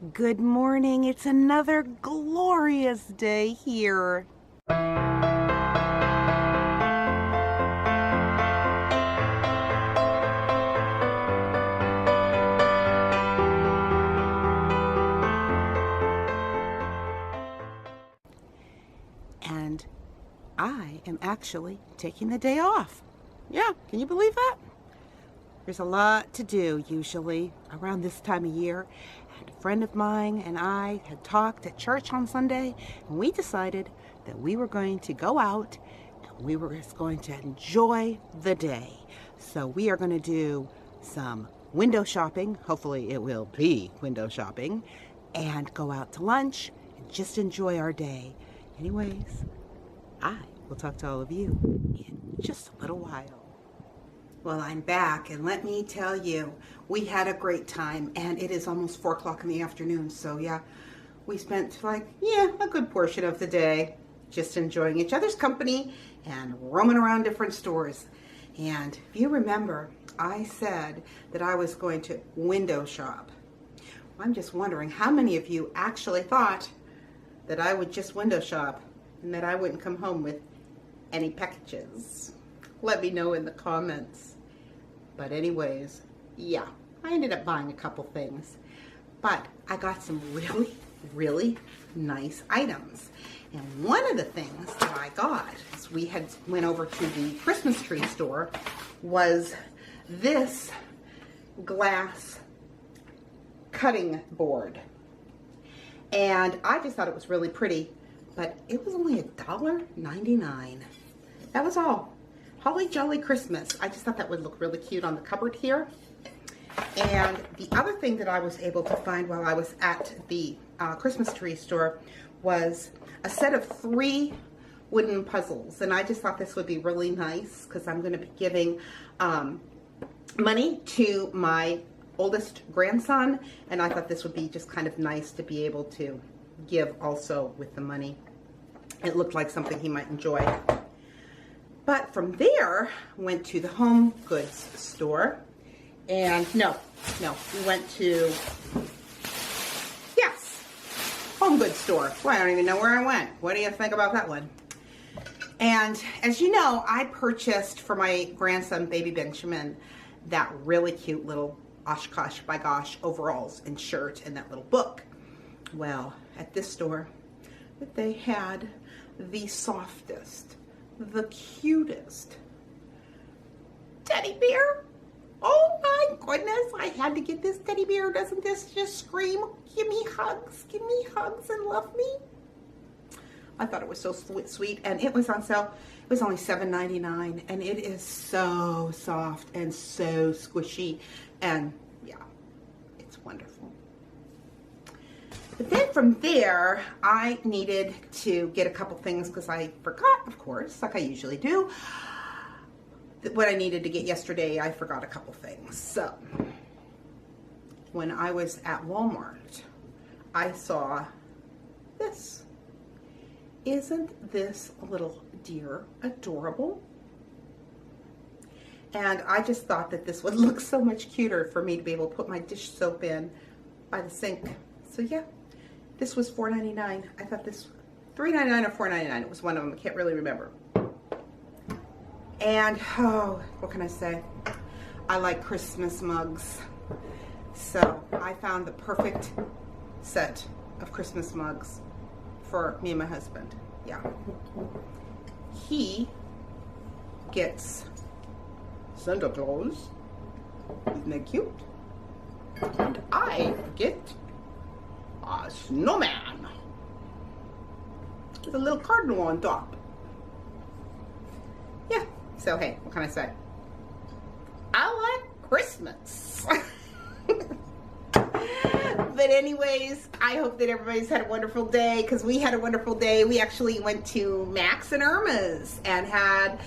Good morning. It's another glorious day here. And I am actually taking the day off. Yeah, can you believe that? There's a lot to do usually around this time of year. And a friend of mine and I had talked at church on Sunday, and we decided that we were going to go out and we were just going to enjoy the day. So we are going to do some window shopping. Hopefully it will be window shopping, and go out to lunch and just enjoy our day. Anyways, I will talk to all of you in just a little while. Well, I'm back, and let me tell you, we had a great time, and it is almost 4 o'clock in the afternoon, so yeah, we spent a good portion of the day just enjoying each other's company and roaming around different stores. And if you remember, I said that I was going to window shop. I'm just wondering how many of you actually thought that I would just window shop and that I wouldn't come home with any packages. Let me know in the comments. But anyways, yeah, I ended up buying a couple things. But I got some really, really nice items. And one of the things that I got, as we had went over to the Christmas tree store, was this glass cutting board. And I just thought it was really pretty, but it was only $1.99. That was all. Holly Jolly Christmas. I just thought that would look really cute on the cupboard here. And the other thing that I was able to find while I was at the Christmas tree store was a set of 3 wooden puzzles. And I just thought this would be really nice because I'm going to be giving money to my oldest grandson. And I thought this would be just kind of nice to be able to give also with the money. It looked like something he might enjoy. But from there, went to the home goods store. And no, we went to, yes, home goods store. Well, I don't even know where I went. What do you think about that one? And as you know, I purchased for my grandson, baby Benjamin, that really cute little Oshkosh by Gosh overalls and shirt and that little book. Well, at this store, they had the softest, the cutest teddy bear. Oh my goodness, I had to get this teddy bear. Doesn't this just scream, give me hugs and love me? I thought it was so sweet, and it was on sale. It was only $7.99, and it is so soft and so squishy, and yeah, it's wonderful. But then from there, I needed to get a couple things because I forgot, of course, like I usually do. What I needed to get yesterday, I forgot a couple things. So, when I was at Walmart, I saw this. Isn't this little deer adorable? And I just thought that this would look so much cuter for me to be able to put my dish soap in by the sink. So yeah. This was $4.99. I thought this $3.99 or $4.99. It was one of them. I can't really remember. And oh, what can I say? I like Christmas mugs. So I found the perfect set of Christmas mugs for me and my husband. Yeah. He gets Santa Claus. Isn't that cute? And I get a snowman with a little cardinal on top. Yeah, so hey, what can I say? I like Christmas. But anyways, I hope that everybody's had a wonderful day, because we had a wonderful day. We actually went to Max and Irma's and had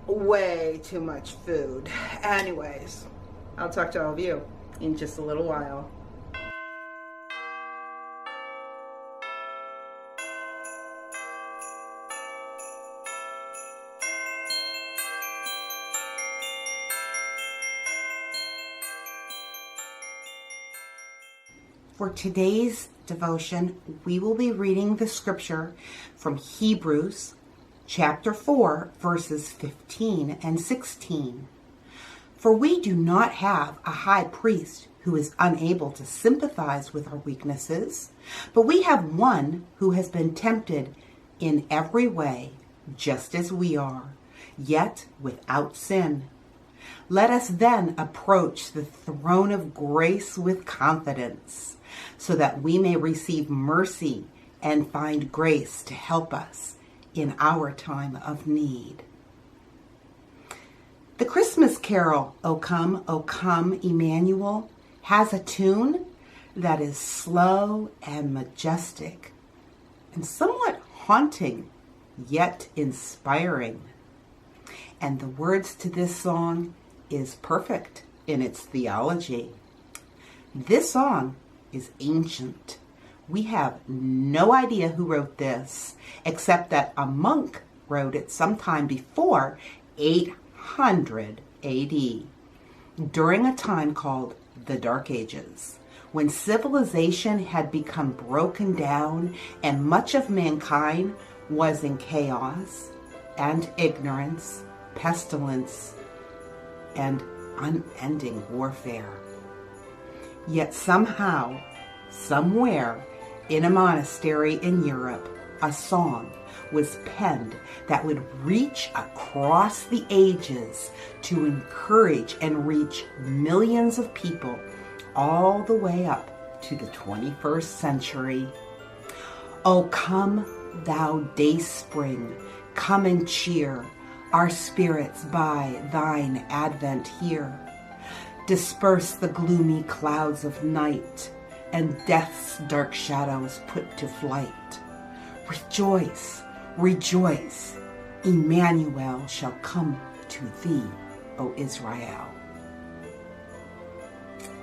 way too much food. Anyways, I'll talk to all of you in just a little while. For today's devotion, we will be reading the scripture from Hebrews chapter 4, verses 15 and 16. For we do not have a high priest who is unable to sympathize with our weaknesses, but we have one who has been tempted in every way, just as we are, yet without sin. Let us then approach the throne of grace with confidence, so that we may receive mercy and find grace to help us in our time of need. The Christmas carol, O Come, Emmanuel, has a tune that is slow and majestic and somewhat haunting, yet inspiring. And the words to this song is perfect in its theology. This song is ancient. We have no idea who wrote this, except that a monk wrote it sometime before 800 AD, during a time called the Dark Ages, when civilization had become broken down and much of mankind was in chaos and ignorance, pestilence, and unending warfare. Yet somehow, somewhere in a monastery in Europe, a song was penned that would reach across the ages to encourage and reach millions of people all the way up to the 21st century. O come, thou dayspring, come and cheer our spirits by thine advent here. Disperse the gloomy clouds of night, and death's dark shadows put to flight. Rejoice, rejoice, Emmanuel shall come to thee, O Israel.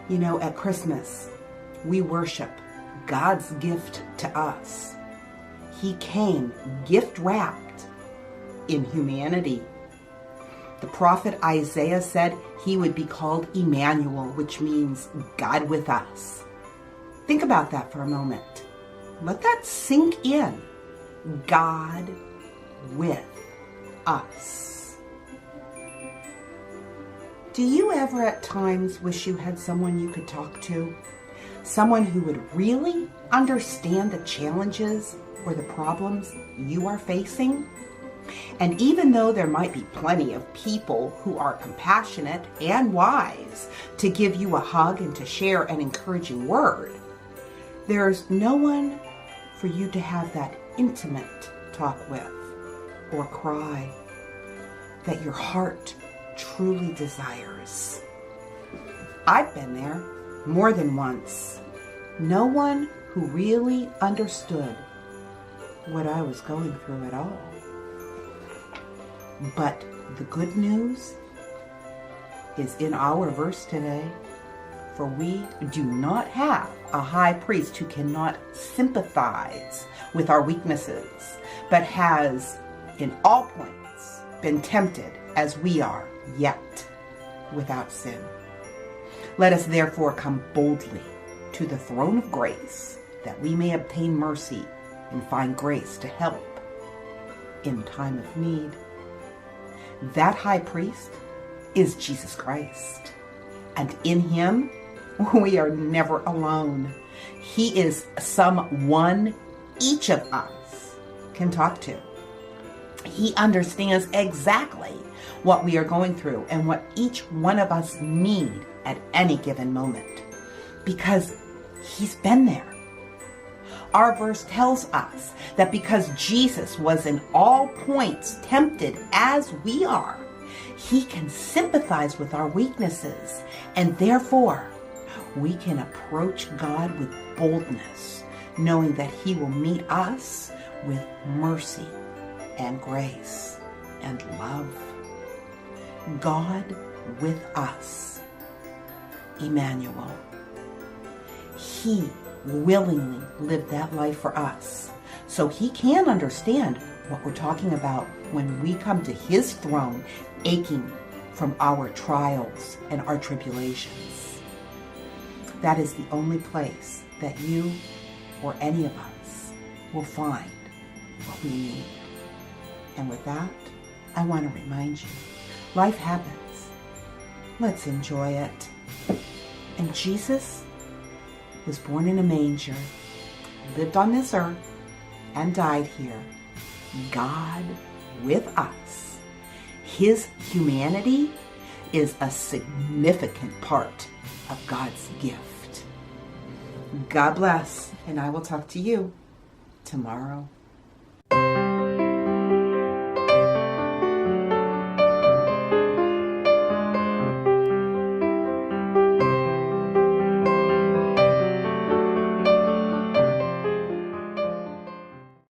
You know, at Christmas, we worship God's gift to us. He came gift-wrapped in humanity. The prophet Isaiah said he would be called Emmanuel, which means God with us. Think about that for a moment. Let that sink in. God with us. Do you ever at times wish you had someone you could talk to? Someone who would really understand the challenges or the problems you are facing? And even though there might be plenty of people who are compassionate and wise to give you a hug and to share an encouraging word, there's no one for you to have that intimate talk with or cry that your heart truly desires. I've been there more than once. No one who really understood what I was going through at all. But the good news is in our verse today, for we do not have a high priest who cannot sympathize with our weaknesses, but has in all points been tempted as we are, yet without sin. Let us therefore come boldly to the throne of grace, that we may obtain mercy and find grace to help in time of need. That high priest is Jesus Christ, and in him we are never alone. He is someone each of us can talk to. He understands exactly what we are going through and what each one of us need at any given moment, because he's been there. Our verse tells us that because Jesus was in all points tempted as we are, he can sympathize with our weaknesses, and therefore we can approach God with boldness, knowing that he will meet us with mercy and grace and love. God with us, Emmanuel. He willingly lived that life for us, so he can understand what we're talking about when we come to his throne aching from our trials and our tribulations. That is the only place that you or any of us will find what we need. And with that, I want to remind you, life happens. Let's enjoy it. And Jesus was born in a manger, lived on this earth, and died here. God with us. His humanity is a significant part of God's gift. God bless, and I will talk to you tomorrow.